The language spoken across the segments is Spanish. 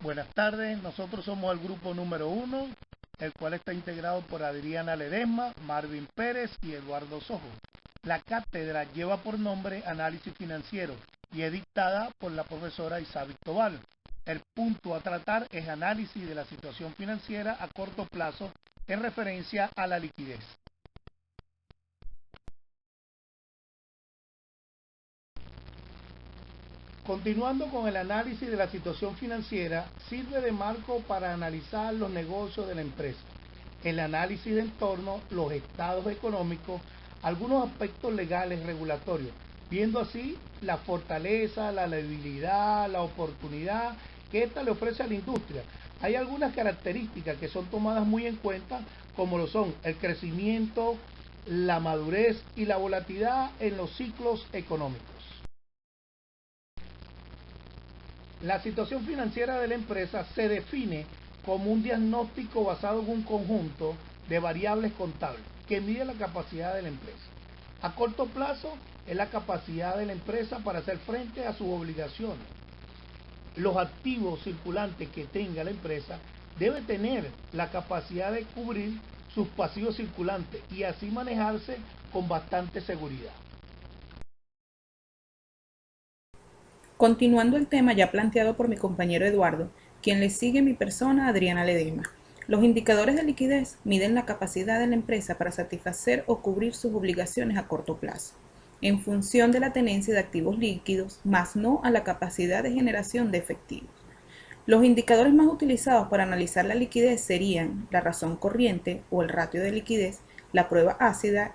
Buenas tardes, nosotros somos el grupo número 1, el cual está integrado por Adriana Ledesma, Marvin Pérez y Eduardo Sojo. La cátedra lleva por nombre Análisis Financiero y es dictada por la profesora Isabel Tobal. El punto a tratar es análisis de la situación financiera a corto plazo en referencia a la liquidez. Continuando con el análisis de la situación financiera, sirve de marco para analizar los negocios de la empresa, el análisis de entorno, los estados económicos, algunos aspectos legales regulatorios, viendo así la fortaleza, la debilidad, la oportunidad que ésta le ofrece a la industria. Hay algunas características que son tomadas muy en cuenta, como lo son el crecimiento, la madurez y la volatilidad en los ciclos económicos. La situación financiera de la empresa se define como un diagnóstico basado en un conjunto de variables contables que mide la capacidad de la empresa. A corto plazo es la capacidad de la empresa para hacer frente a sus obligaciones. Los activos circulantes que tenga la empresa debe tener la capacidad de cubrir sus pasivos circulantes y así manejarse con bastante seguridad. Continuando el tema ya planteado por mi compañero Eduardo, quien le sigue mi persona, Adriana Ledesma. Los indicadores de liquidez miden la capacidad de la empresa para satisfacer o cubrir sus obligaciones a corto plazo, en función de la tenencia de activos líquidos, más no a la capacidad de generación de efectivos. Los indicadores más utilizados para analizar la liquidez serían la razón corriente o el ratio de liquidez, la prueba ácida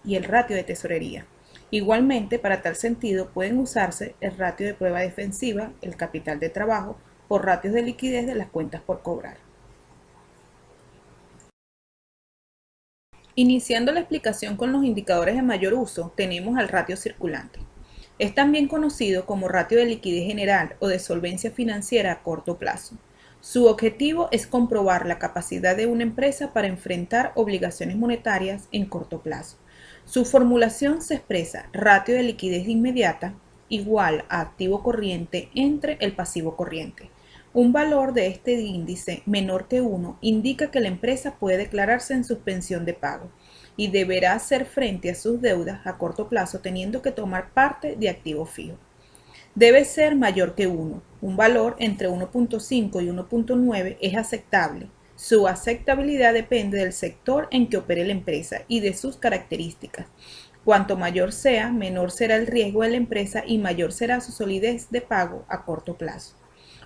y el ratio de tesorería. Igualmente, para tal sentido, pueden usarse el ratio de prueba defensiva, el capital de trabajo o ratios de liquidez de las cuentas por cobrar. Iniciando la explicación con los indicadores de mayor uso, tenemos al ratio circulante. Es también conocido como ratio de liquidez general o de solvencia financiera a corto plazo. Su objetivo es comprobar la capacidad de una empresa para enfrentar obligaciones monetarias en corto plazo. Su formulación se expresa ratio de liquidez inmediata igual a activo corriente entre el pasivo corriente. Un valor de este índice menor que 1 indica que la empresa puede declararse en suspensión de pago y deberá hacer frente a sus deudas a corto plazo teniendo que tomar parte de activo fijo. Debe ser mayor que 1. Un valor entre 1.5 y 1.9 es aceptable. Su aceptabilidad depende del sector en que opere la empresa y de sus características. Cuanto mayor sea, menor será el riesgo de la empresa y mayor será su solidez de pago a corto plazo.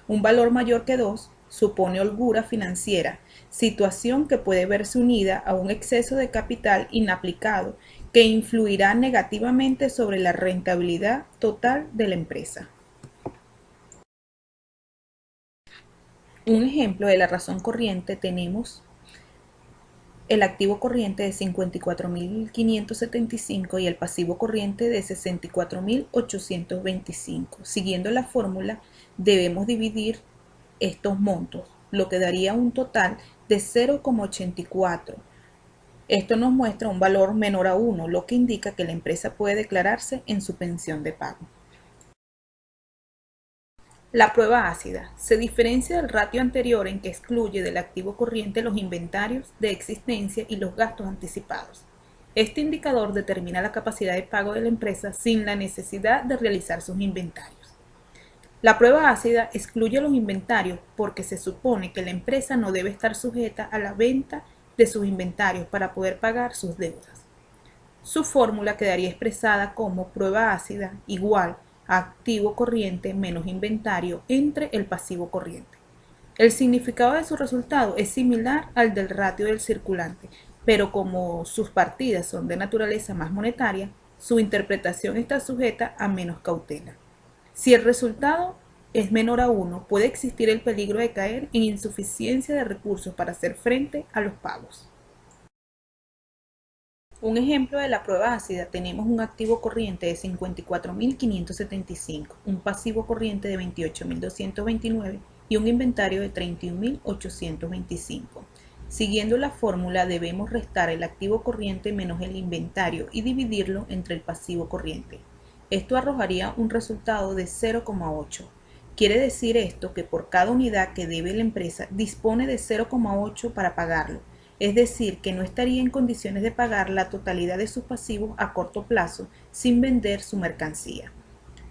Un valor mayor que 2 supone holgura financiera, situación que puede verse unida a un exceso de capital inaplicado que influirá negativamente sobre la rentabilidad total de la empresa. Un ejemplo de la razón corriente tenemos el activo corriente de 54.575 y el pasivo corriente de 64.825. Siguiendo la fórmula, debemos dividir estos montos, lo que daría un total de 0,84. Esto nos muestra un valor menor a 1, lo que indica que la empresa puede declararse en suspensión de pago. La prueba ácida se diferencia del ratio anterior en que excluye del activo corriente los inventarios de existencia y los gastos anticipados. Este indicador determina la capacidad de pago de la empresa sin la necesidad de realizar sus inventarios. La prueba ácida excluye los inventarios porque se supone que la empresa no debe estar sujeta a la venta de sus inventarios para poder pagar sus deudas. Su fórmula quedaría expresada como prueba ácida igual a activo corriente menos inventario entre el pasivo corriente. El significado de su resultado es similar al del ratio del circulante, pero como sus partidas son de naturaleza más monetaria, su interpretación está sujeta a menos cautela. Si el resultado es menor a 1, puede existir el peligro de caer en insuficiencia de recursos para hacer frente a los pagos. Un ejemplo de la prueba ácida, tenemos un activo corriente de 54.575, un pasivo corriente de 28.229 y un inventario de 31.825. Siguiendo la fórmula, debemos restar el activo corriente menos el inventario y dividirlo entre el pasivo corriente. Esto arrojaría un resultado de 0,8, Quiere decir esto que por cada unidad que debe la empresa dispone de 0,8 para pagarlo, es decir, que no estaría en condiciones de pagar la totalidad de sus pasivos a corto plazo sin vender su mercancía.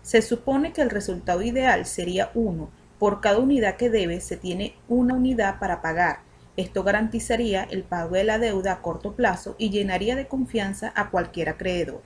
Se supone que el resultado ideal sería 1. Por cada unidad que debe se tiene una unidad para pagar. Esto garantizaría el pago de la deuda a corto plazo y llenaría de confianza a cualquier acreedor.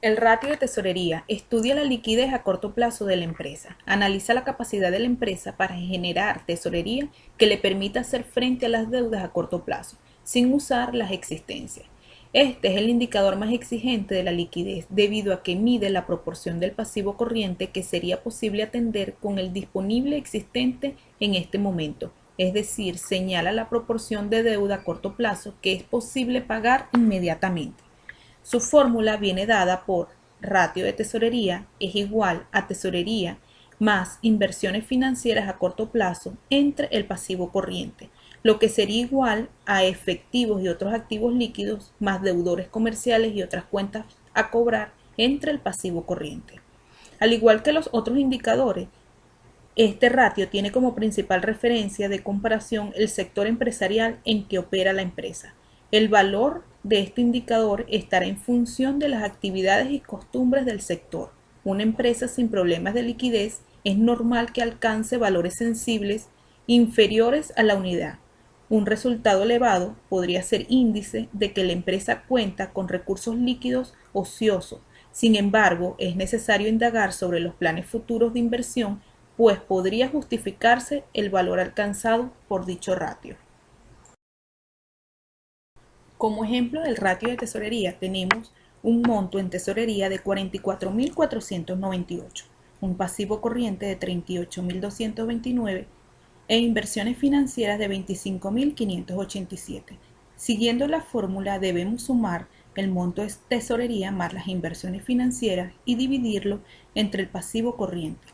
El ratio de tesorería estudia la liquidez a corto plazo de la empresa, analiza la capacidad de la empresa para generar tesorería que le permita hacer frente a las deudas a corto plazo, sin usar las existencias. Este es el indicador más exigente de la liquidez, debido a que mide la proporción del pasivo corriente que sería posible atender con el disponible existente en este momento, es decir, señala la proporción de deuda a corto plazo que es posible pagar inmediatamente. Su fórmula viene dada por ratio de tesorería es igual a tesorería más inversiones financieras a corto plazo entre el pasivo corriente, lo que sería igual a efectivos y otros activos líquidos más deudores comerciales y otras cuentas a cobrar entre el pasivo corriente. Al igual que los otros indicadores, este ratio tiene como principal referencia de comparación el sector empresarial en que opera la empresa. El valor de este indicador estará en función de las actividades y costumbres del sector. Una empresa sin problemas de liquidez es normal que alcance valores sensibles inferiores a la unidad. Un resultado elevado podría ser índice de que la empresa cuenta con recursos líquidos ociosos. Sin embargo, es necesario indagar sobre los planes futuros de inversión, pues podría justificarse el valor alcanzado por dicho ratio. Como ejemplo del ratio de tesorería tenemos un monto en tesorería de 44.498, un pasivo corriente de 38.229 e inversiones financieras de 25.587. Siguiendo la fórmula debemos sumar el monto de tesorería más las inversiones financieras y dividirlo entre el pasivo corriente.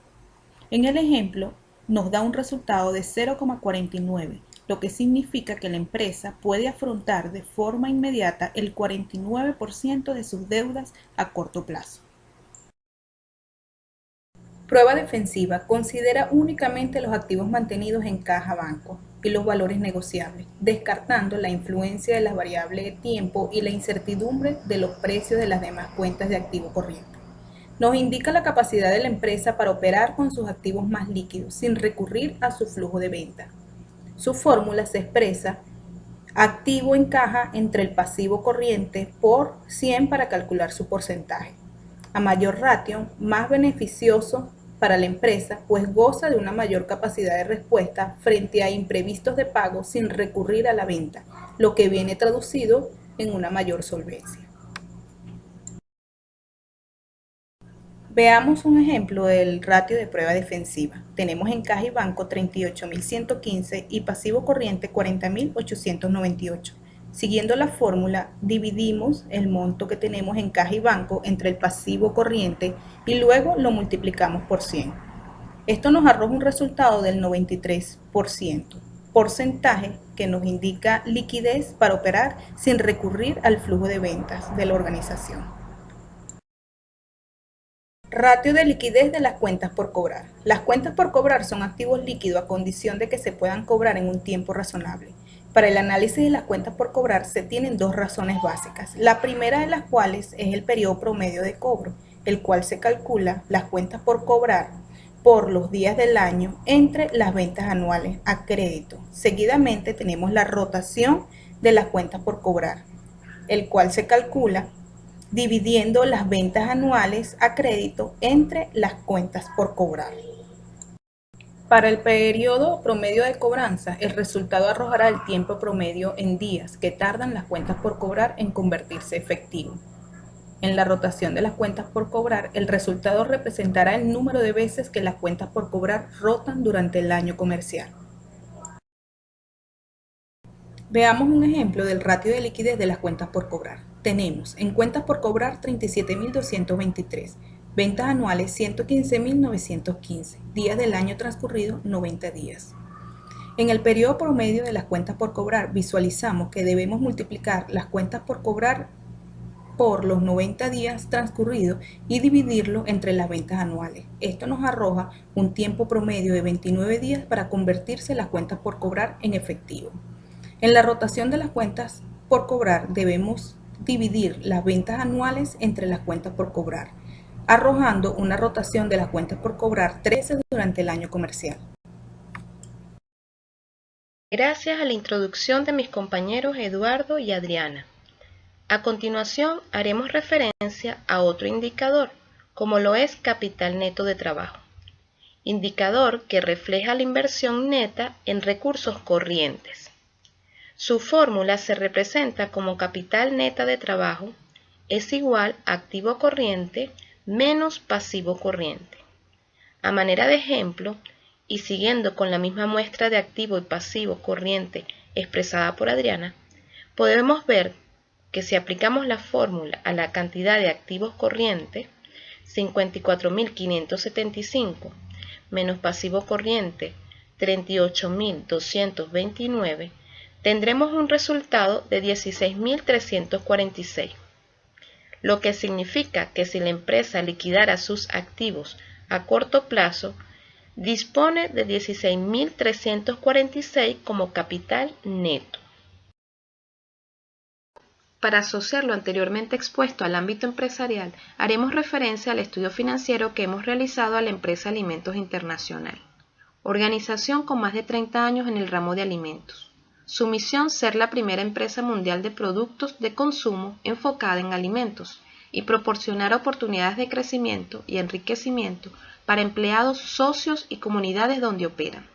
En el ejemplo nos da un resultado de 0,49, lo que significa que la empresa puede afrontar de forma inmediata el 49% de sus deudas a corto plazo. Prueba defensiva considera únicamente los activos mantenidos en caja banco y los valores negociables, descartando la influencia de las variables de tiempo y la incertidumbre de los precios de las demás cuentas de activo corriente. Nos indica la capacidad de la empresa para operar con sus activos más líquidos sin recurrir a su flujo de venta. Su fórmula se expresa activo en caja entre el pasivo corriente por 100 para calcular su porcentaje. A mayor ratio, más beneficioso para la empresa, pues goza de una mayor capacidad de respuesta frente a imprevistos de pago sin recurrir a la venta, lo que viene traducido en una mayor solvencia. Veamos un ejemplo del ratio de prueba defensiva. Tenemos en caja y banco 38.115 y pasivo corriente 40.898. Siguiendo la fórmula, dividimos el monto que tenemos en caja y banco entre el pasivo corriente y luego lo multiplicamos por 100. Esto nos arroja un resultado del 93%, porcentaje que nos indica liquidez para operar sin recurrir al flujo de ventas de la organización. Ratio de liquidez de las cuentas por cobrar. Las cuentas por cobrar son activos líquidos a condición de que se puedan cobrar en un tiempo razonable. Para el análisis de las cuentas por cobrar se tienen dos razones básicas, la primera de las cuales es el periodo promedio de cobro, el cual se calcula las cuentas por cobrar por los días del año entre las ventas anuales a crédito. Seguidamente tenemos la rotación de las cuentas por cobrar, el cual se calcula dividiendo las ventas anuales a crédito entre las cuentas por cobrar. Para el periodo promedio de cobranza, el resultado arrojará el tiempo promedio en días que tardan las cuentas por cobrar en convertirse efectivo. En la rotación de las cuentas por cobrar, el resultado representará el número de veces que las cuentas por cobrar rotan durante el año comercial. Veamos un ejemplo del ratio de liquidez de las cuentas por cobrar. Tenemos en cuentas por cobrar 37.223, ventas anuales 115.915, días del año transcurrido 90 días. En el periodo promedio de las cuentas por cobrar visualizamos que debemos multiplicar las cuentas por cobrar por los 90 días transcurridos y dividirlo entre las ventas anuales. Esto nos arroja un tiempo promedio de 29 días para convertirse las cuentas por cobrar en efectivo. En la rotación de las cuentas por cobrar debemos dividir las ventas anuales entre las cuentas por cobrar, arrojando una rotación de las cuentas por cobrar 13 durante el año comercial. Gracias a la introducción de mis compañeros Eduardo y Adriana. A continuación haremos referencia a otro indicador, como lo es capital neto de trabajo, indicador que refleja la inversión neta en recursos corrientes. Su fórmula se representa como capital neta de trabajo es igual a activo corriente menos pasivo corriente. A manera de ejemplo, y siguiendo con la misma muestra de activo y pasivo corriente expresada por Adriana, podemos ver que si aplicamos la fórmula a la cantidad de activos corrientes, 54.575, menos pasivo corriente, 38.229, tendremos un resultado de 16.346, lo que significa que si la empresa liquidara sus activos a corto plazo, dispone de 16.346 como capital neto. Para asociar lo anteriormente expuesto al ámbito empresarial, haremos referencia al estudio financiero que hemos realizado a la empresa Alimentos Internacional, organización con más de 30 años en el ramo de alimentos. Su misión ser la primera empresa mundial de productos de consumo enfocada en alimentos y proporcionar oportunidades de crecimiento y enriquecimiento para empleados, socios y comunidades donde operan.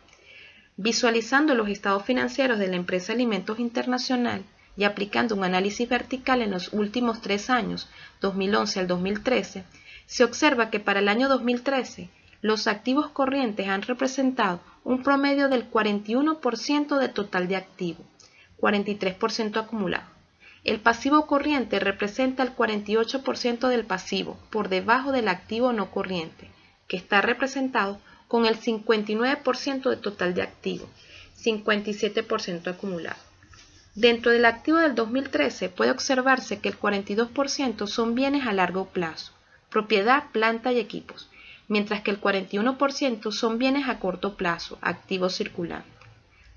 Visualizando los estados financieros de la empresa Alimentos Internacional y aplicando un análisis vertical en los últimos 3 años, 2011 al 2013, se observa que para el año 2013 los activos corrientes han representado un promedio del 41% del total de activos, 43% acumulado. El pasivo corriente representa el 48% del pasivo, por debajo del activo no corriente, que está representado con el 59% del total de activos, 57% acumulado. Dentro del activo del 2013 puede observarse que el 42% son bienes a largo plazo, propiedad, planta y equipos, mientras que el 41% son bienes a corto plazo, activos circulantes.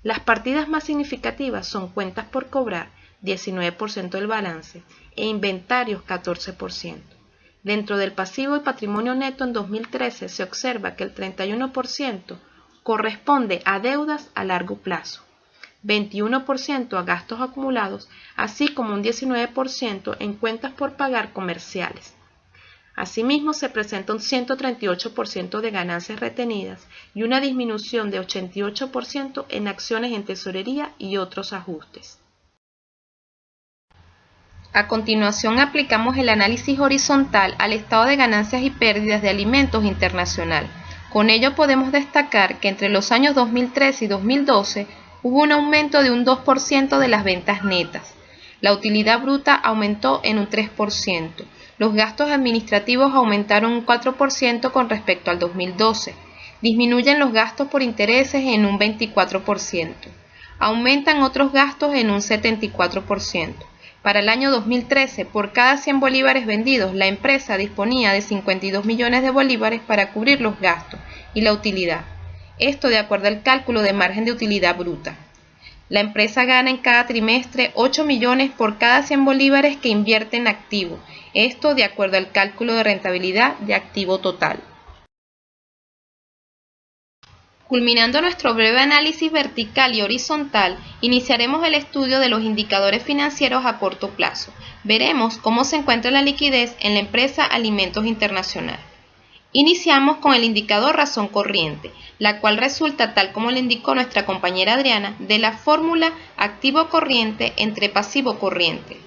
Las partidas más significativas son cuentas por cobrar, 19% del balance, e inventarios, 14%. Dentro del pasivo y patrimonio neto en 2013 se observa que el 31% corresponde a deudas a largo plazo, 21% a gastos acumulados, así como un 19% en cuentas por pagar comerciales. Asimismo, se presenta un 138% de ganancias retenidas y una disminución de 88% en acciones en tesorería y otros ajustes. A continuación, aplicamos el análisis horizontal al estado de ganancias y pérdidas de Alimentos Internacional. Con ello podemos destacar que entre los años 2013 y 2012 hubo un aumento de un 2% de las ventas netas. La utilidad bruta aumentó en un 3%. Los gastos administrativos aumentaron un 4% con respecto al 2012. Disminuyen los gastos por intereses en un 24%. Aumentan otros gastos en un 74%. Para el año 2013, por cada 100 bolívares vendidos, la empresa disponía de 52 millones de bolívares para cubrir los gastos y la utilidad. Esto de acuerdo al cálculo de margen de utilidad bruta. La empresa gana en cada trimestre 8 millones por cada 100 bolívares que invierte en activo. Esto de acuerdo al cálculo de rentabilidad de activo total. Culminando nuestro breve análisis vertical y horizontal, iniciaremos el estudio de los indicadores financieros a corto plazo. Veremos cómo se encuentra la liquidez en la empresa Alimentos Internacional. Iniciamos con el indicador razón corriente, la cual resulta, tal como le indicó nuestra compañera Adriana, de la fórmula activo corriente entre pasivo corriente.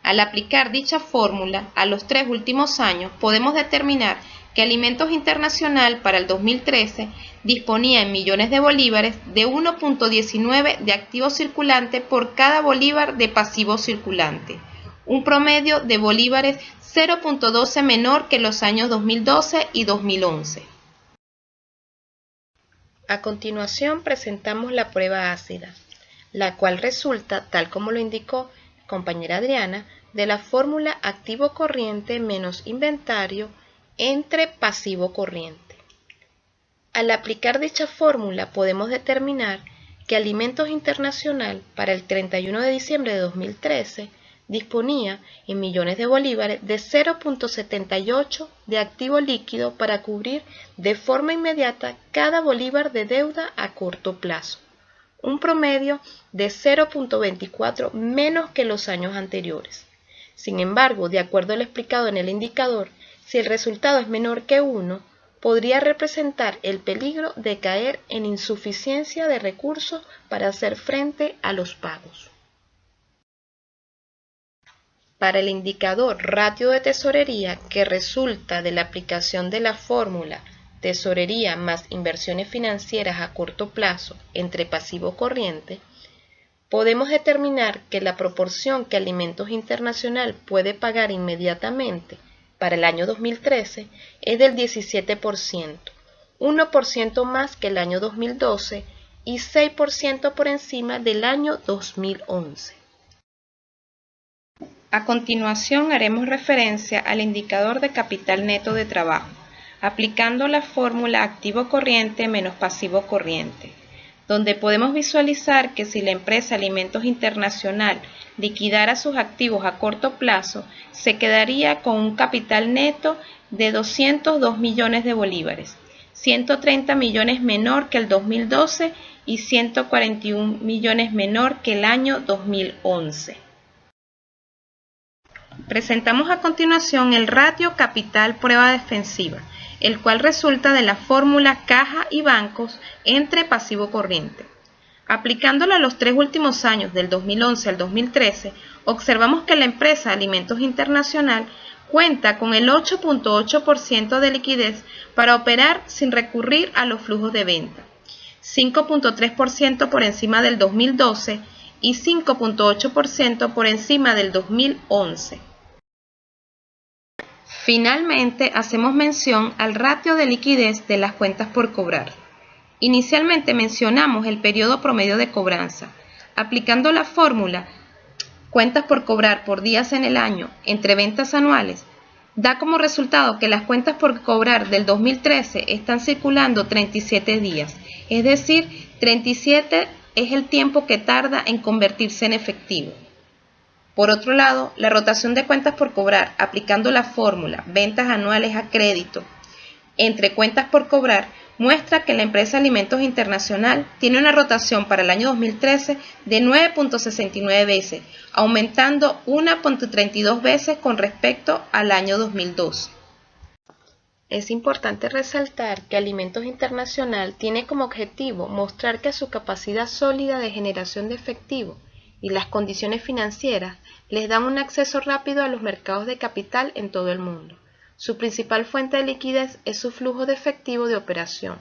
Al aplicar dicha fórmula a los 3 últimos años, podemos determinar que Alimentos Internacional para el 2013 disponía en millones de bolívares de 1.19 de activo circulante por cada bolívar de pasivo circulante, un promedio de bolívares 0.12 menor que los años 2012 y 2011. A continuación presentamos la prueba ácida, la cual resulta, tal como lo indicó compañera Adriana, de la fórmula activo corriente menos inventario entre pasivo corriente. Al aplicar dicha fórmula podemos determinar que Alimentos Internacional para el 31 de diciembre de 2013 disponía en millones de bolívares de 0.78 de activo líquido para cubrir de forma inmediata cada bolívar de deuda a corto plazo, un promedio de 0.24 menos que los años anteriores. Sin embargo, de acuerdo al explicado en el indicador, si el resultado es menor que 1, podría representar el peligro de caer en insuficiencia de recursos para hacer frente a los pagos. Para el indicador ratio de tesorería, que resulta de la aplicación de la fórmula tesorería más inversiones financieras a corto plazo entre pasivo corriente, podemos determinar que la proporción que Alimentos Internacional puede pagar inmediatamente para el año 2013 es del 17%, 1% más que el año 2012 y 6% por encima del año 2011. A continuación haremos referencia al indicador de capital neto de trabajo, aplicando la fórmula activo corriente menos pasivo corriente, donde podemos visualizar que si la empresa Alimentos Internacional liquidara sus activos a corto plazo, se quedaría con un capital neto de 202 millones de bolívares, 130 millones menor que el 2012 y 141 millones menor que el año 2011. Presentamos a continuación el ratio capital prueba defensiva, el cual resulta de la fórmula caja y bancos entre pasivo corriente. Aplicándolo a los 3 últimos años, del 2011 al 2013, observamos que la empresa Alimentos Internacional cuenta con el 8.8% de liquidez para operar sin recurrir a los flujos de venta, 5.3% por encima del 2012 y 5.8% por encima del 2011. Finalmente, hacemos mención al ratio de liquidez de las cuentas por cobrar. Inicialmente mencionamos el periodo promedio de cobranza. Aplicando la fórmula cuentas por cobrar por días en el año entre ventas anuales, da como resultado que las cuentas por cobrar del 2013 están circulando 37 días, es decir, 37 es el tiempo que tarda en convertirse en efectivo. Por otro lado, la rotación de cuentas por cobrar, aplicando la fórmula ventas anuales a crédito entre cuentas por cobrar, muestra que la empresa Alimentos Internacional tiene una rotación para el año 2013 de 9.69 veces, aumentando 1.32 veces con respecto al año 2012. Es importante resaltar que Alimentos Internacional tiene como objetivo mostrar que su capacidad sólida de generación de efectivo y las condiciones financieras les dan un acceso rápido a los mercados de capital en todo el mundo. Su principal fuente de liquidez es su flujo de efectivo de operación.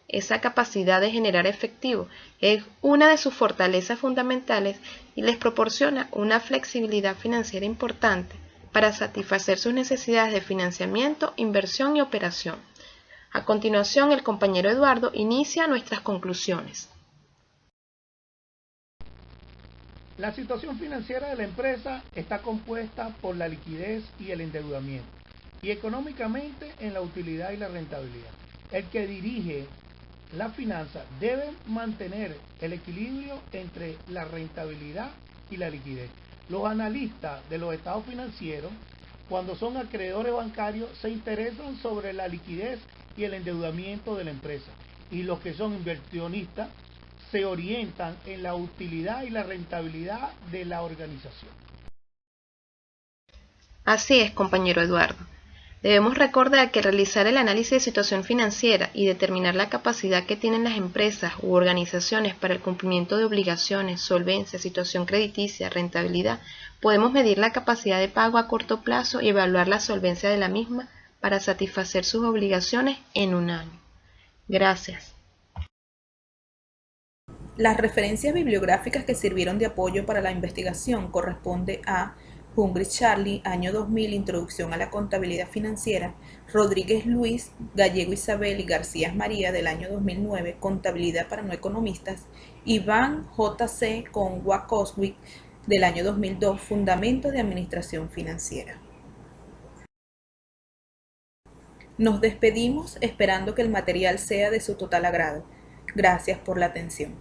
Esa capacidad de generar efectivo es una de sus fortalezas fundamentales y les proporciona una flexibilidad financiera importante para satisfacer sus necesidades de financiamiento, inversión y operación. A continuación, el compañero Eduardo inicia nuestras conclusiones. La situación financiera de la empresa está compuesta por la liquidez y el endeudamiento, y económicamente en la utilidad y la rentabilidad. El que dirige la finanza debe mantener el equilibrio entre la rentabilidad y la liquidez. Los analistas de los estados financieros, cuando son acreedores bancarios, se interesan sobre la liquidez y el endeudamiento de la empresa, y los que son inversionistas se orientan en la utilidad y la rentabilidad de la organización. Así es, compañero Eduardo. Debemos recordar que realizar el análisis de situación financiera y determinar la capacidad que tienen las empresas u organizaciones para el cumplimiento de obligaciones, solvencia, situación crediticia, rentabilidad, podemos medir la capacidad de pago a corto plazo y evaluar la solvencia de la misma para satisfacer sus obligaciones en un año. Gracias. Las referencias bibliográficas que sirvieron de apoyo para la investigación corresponde a Hungry Charlie, año 2000, Introducción a la Contabilidad Financiera; Rodríguez Luis, Gallego Isabel y García María, del año 2009, Contabilidad para no economistas; Iván J.C. con Wachowski, del año 2002, Fundamentos de Administración Financiera. Nos despedimos esperando que el material sea de su total agrado. Gracias por la atención.